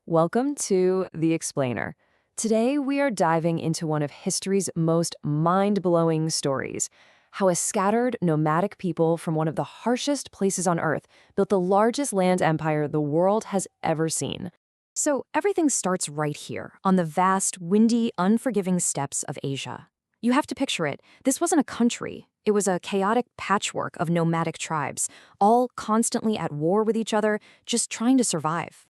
Welcome to The Explainer. Today, we are diving into one of history's most mind-blowing stories, how a scattered, nomadic people from one of the harshest places on Earth built the largest land empire the world has ever seen. So everything starts right here, on the vast, windy, unforgiving steppes of Asia. You have to picture it. This wasn't a country. It was a chaotic patchwork of nomadic tribes, all constantly at war with each other, just trying to survive.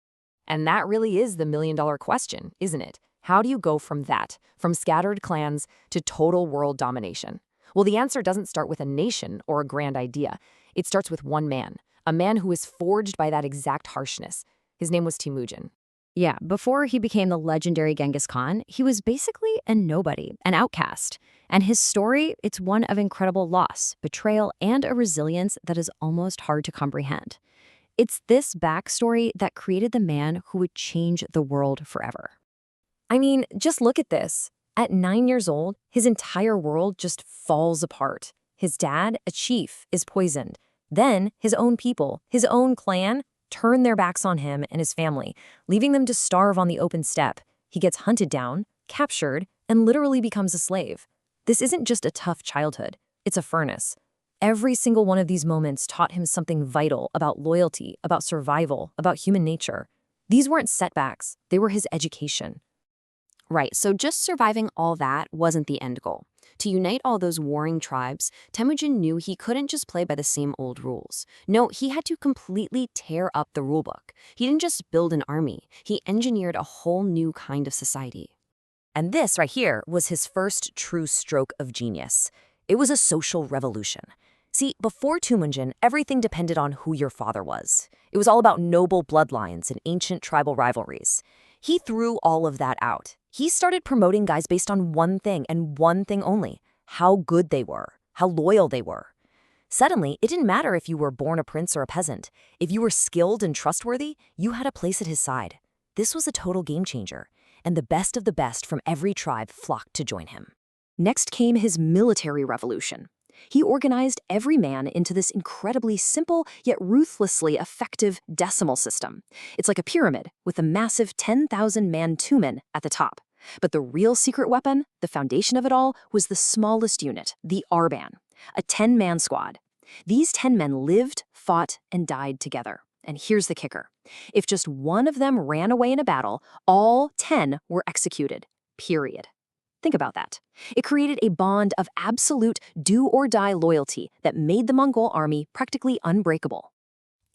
And that really is the million-dollar question, isn't it? How do you go from that, from scattered clans to total world domination? Well, the answer doesn't start with a nation or a grand idea. It starts with one man, a man who was forged by that exact harshness. His name was Temujin. Yeah, before he became the legendary Genghis Khan, he was basically a nobody, an outcast. And his story, it's one of incredible loss, betrayal, and a resilience that is almost hard to comprehend. It's this backstory that created the man who would change the world forever. I mean, just look at this. At 9 years old, his entire world just falls apart. His dad, a chief, is poisoned. Then his own people, his own clan, turn their backs on him and his family, leaving them to starve on the open steppe. He gets hunted down, captured, and literally becomes a slave. This isn't just a tough childhood. It's a furnace. Every single one of these moments taught him something vital about loyalty, about survival, about human nature. These weren't setbacks. They were his education. Right, so just surviving all that wasn't the end goal. To unite all those warring tribes, Temujin knew he couldn't just play by the same old rules. No, he had to completely tear up the rulebook. He didn't just build an army, he engineered a whole new kind of society. And this right here was his first true stroke of genius. It was a social revolution. See, before Temujin, everything depended on who your father was. It was all about noble bloodlines and ancient tribal rivalries. He threw all of that out. He started promoting guys based on one thing and one thing only: how good they were, how loyal they were. Suddenly, it didn't matter if you were born a prince or a peasant. If you were skilled and trustworthy, you had a place at his side. This was a total game changer, and the best of the best from every tribe flocked to join him. Next came his military revolution. He organized every man into this incredibly simple yet ruthlessly effective decimal system. It's like a pyramid with a massive 10,000-man tumen at the top. But the real secret weapon, the foundation of it all, was the smallest unit, the Arban, a 10-man squad. These 10 men lived, fought, and died together. And here's the kicker. If just one of them ran away in a battle, all 10 were executed, period. Think about that. It created a bond of absolute do-or-die loyalty that made the Mongol army practically unbreakable.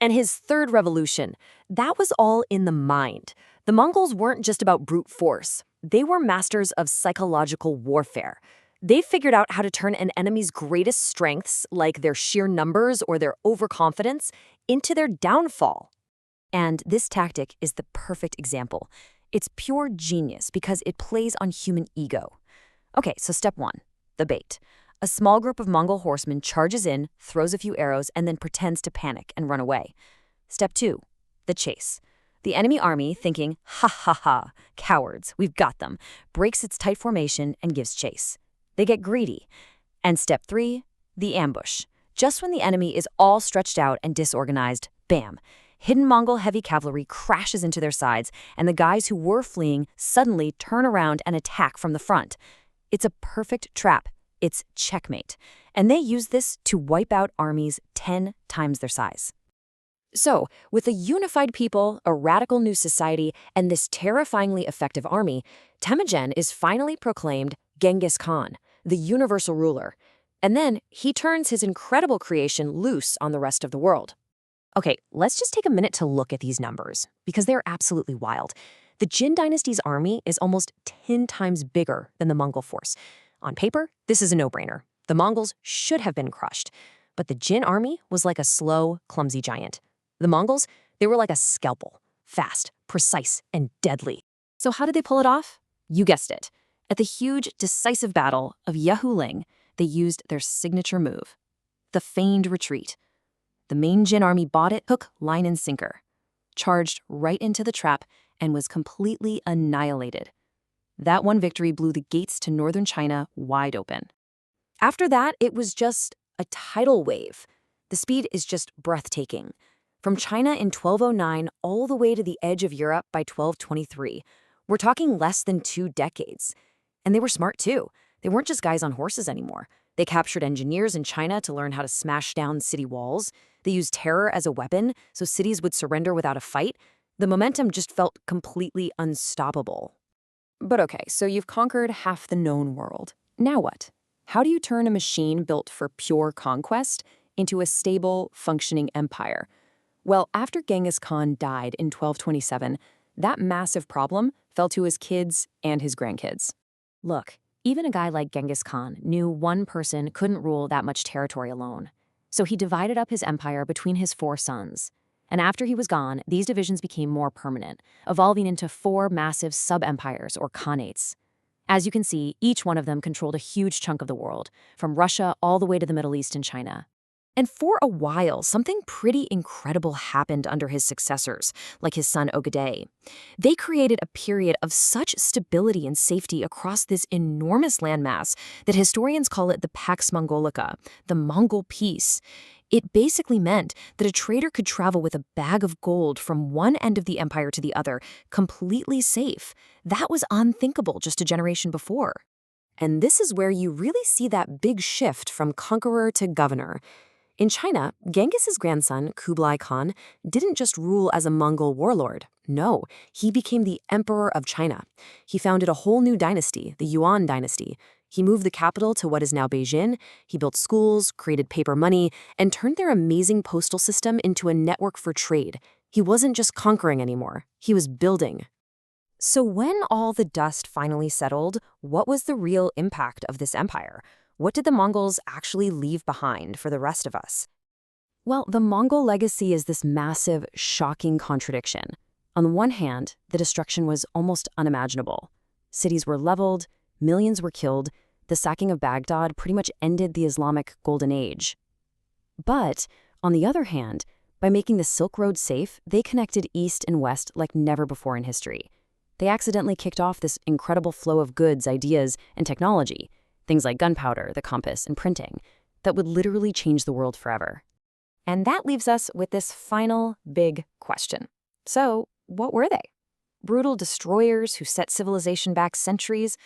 And his third revolution, that was all in the mind. The Mongols weren't just about brute force. They were masters of psychological warfare. They figured out how to turn an enemy's greatest strengths, like their sheer numbers or their overconfidence, into their downfall. And this tactic is the perfect example. It's pure genius because it plays on human ego. Okay, so step 1, the bait. A small group of Mongol horsemen charges in, throws a few arrows, and then pretends to panic and run away. Step 2, the chase. The enemy army, thinking, ha ha ha, cowards, we've got them, breaks its tight formation and gives chase. They get greedy. And step 3, the ambush. Just when the enemy is all stretched out and disorganized, bam, hidden Mongol heavy cavalry crashes into their sides, and the guys who were fleeing suddenly turn around and attack from the front. It's a perfect trap. It's checkmate. And they use this to wipe out armies 10 times their size. So, with a unified people, a radical new society, and this terrifyingly effective army, Temujin is finally proclaimed Genghis Khan, the universal ruler. And then he turns his incredible creation loose on the rest of the world. Okay, let's just take a minute to look at these numbers, because they're absolutely wild. The Jin Dynasty's army is almost 10 times bigger than the Mongol force. On paper, this is a no-brainer. The Mongols should have been crushed. But the Jin army was like a slow, clumsy giant. The Mongols, they were like a scalpel, fast, precise, and deadly. So how did they pull it off? You guessed it. At the huge, decisive battle of Yahuling, they used their signature move, the feigned retreat. The main Jin army bought it hook, line, and sinker, charged right into the trap, and was completely annihilated. That one victory blew the gates to northern China wide open. After that, it was just a tidal wave. The speed is just breathtaking. From China in 1209 all the way to the edge of Europe by 1223. We're talking less than 2 decades. And they were smart too. They weren't just guys on horses anymore. They captured engineers in China to learn how to smash down city walls. They used terror as a weapon so cities would surrender without a fight. The momentum just felt completely unstoppable. But okay, so you've conquered half the known world. Now what? How do you turn a machine built for pure conquest into a stable, functioning empire? Well, after Genghis Khan died in 1227, that massive problem fell to his kids and his grandkids. Look, even a guy like Genghis Khan knew one person couldn't rule that much territory alone. So he divided up his empire between his 4 sons. And after he was gone, these divisions became more permanent, evolving into 4 massive sub-empires or khanates. As you can see, each one of them controlled a huge chunk of the world, from Russia all the way to the Middle East and China. And for a while, something pretty incredible happened under his successors, like his son Ogedei. They created a period of such stability and safety across this enormous landmass that historians call it the Pax Mongolica, the Mongol peace. It basically meant that a trader could travel with a bag of gold from one end of the empire to the other, completely safe. That was unthinkable just a generation before. And this is where you really see that big shift from conqueror to governor. In China, Genghis's grandson, Kublai Khan, didn't just rule as a Mongol warlord. No, he became the emperor of China. He founded a whole new dynasty, the Yuan dynasty. He moved the capital to what is now Beijing. He built schools, created paper money, and turned their amazing postal system into a network for trade. He wasn't just conquering anymore. He was building. So when all the dust finally settled, what was the real impact of this empire? What did the Mongols actually leave behind for the rest of us? Well, the Mongol legacy is this massive, shocking contradiction. On the one hand, the destruction was almost unimaginable. Cities were leveled, millions were killed, the sacking of Baghdad pretty much ended the Islamic Golden Age. But, on the other hand, by making the Silk Road safe, they connected East and West like never before in history. They accidentally kicked off this incredible flow of goods, ideas, and technology, things like gunpowder, the compass, and printing, that would literally change the world forever. And that leaves us with this final big question. So, what were they? Brutal destroyers who set civilization back centuries,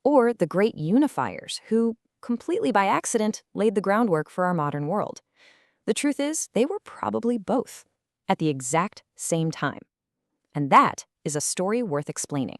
or the great unifiers who, completely by accident, laid the groundwork for our modern world? The truth is, they were probably both, at the exact same time. And that is a story worth explaining.